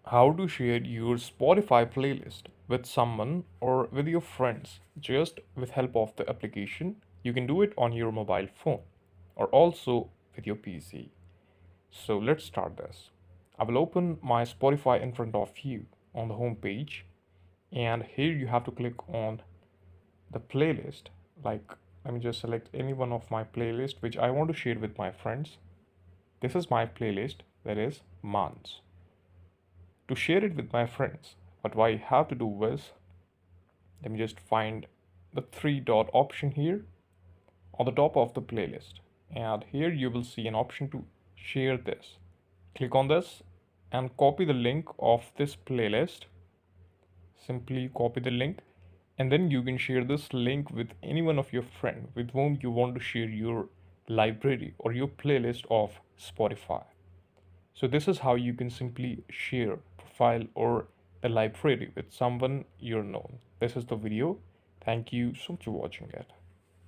How to share your Spotify playlist with someone or with your friends just with help of the application. You can do it on your mobile phone or also with your PC. So let's start this. I will open my Spotify in front of you on the home page, and here you have to click on the playlist. Like, let me just select any one of my playlist which I want to share with my friends. This is my playlist, that is Mans. To share it with my friends, what I have to do is, let me just find the three dot option here on the top of the playlist, and here you will see an option to share this. Click on this and copy the link of this playlist. Simply copy the link, and then you can share this link with any one of your friend with whom you want to share your library or your playlist of Spotify. So this is how you can simply share profile or a library with someone you're known. This is the video. Thank you so much for watching it.